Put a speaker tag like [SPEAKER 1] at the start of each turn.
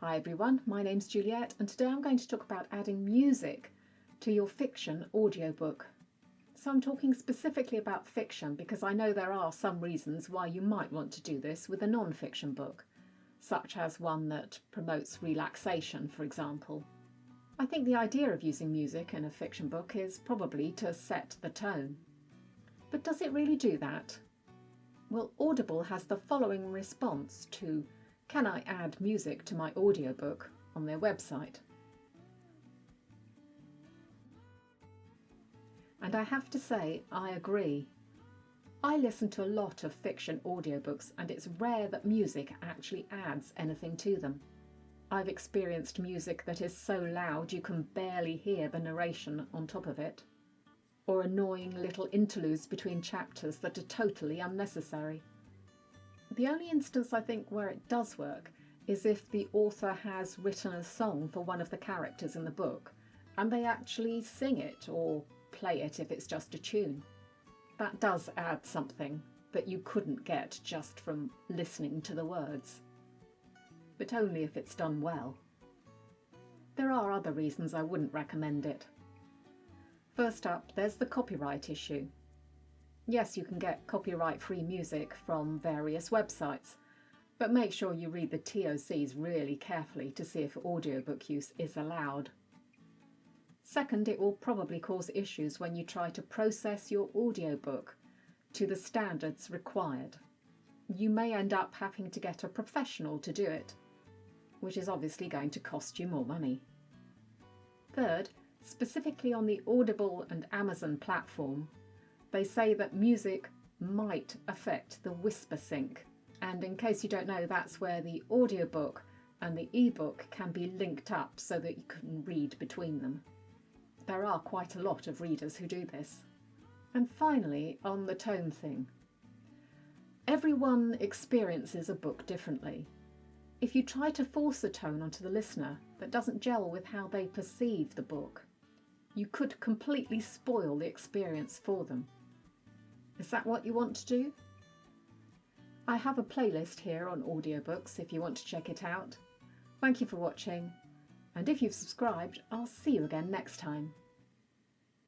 [SPEAKER 1] Hi everyone, my name's Juliet and today I'm going to talk about adding music to your fiction audiobook. So I'm talking specifically about fiction because I know there are some reasons why you might want to do this with a non-fiction book, such as one that promotes relaxation, for example. I think the idea of using music in a fiction book is probably to set the tone. But does it really do that? Well, Audible has the following response to "Can I add music to my audiobook?" on their website. And I have to say, I agree. I listen to a lot of fiction audiobooks and it's rare that music actually adds anything to them. I've experienced music that is so loud you can barely hear the narration on top of it, or annoying little interludes between chapters that are totally unnecessary. The only instance I think where it does work is if the author has written a song for one of the characters in the book and they actually sing it or play it if it's just a tune. That does add something that you couldn't get just from listening to the words. But only if it's done well. There are other reasons I wouldn't recommend it. First up, there's the copyright issue. Yes, you can get copyright-free music from various websites, but make sure you read the TOCs really carefully to see if audiobook use is allowed. Second, it will probably cause issues when you try to process your audiobook to the standards required. You may end up having to get a professional to do it, which is obviously going to cost you more money. Third, specifically on the Audible and Amazon platform, they say that music might affect the WhisperSync, and in case you don't know, that's where the audiobook and the ebook can be linked up so that you can read between them. There are quite a lot of readers who do this. And finally, on the tone thing. Everyone experiences a book differently. If you try to force a tone onto the listener that doesn't gel with how they perceive the book, you could completely spoil the experience for them. Is that what you want to do? I have a playlist here on audiobooks if you want to check it out. Thank you for watching, and if you've subscribed, I'll see you again next time.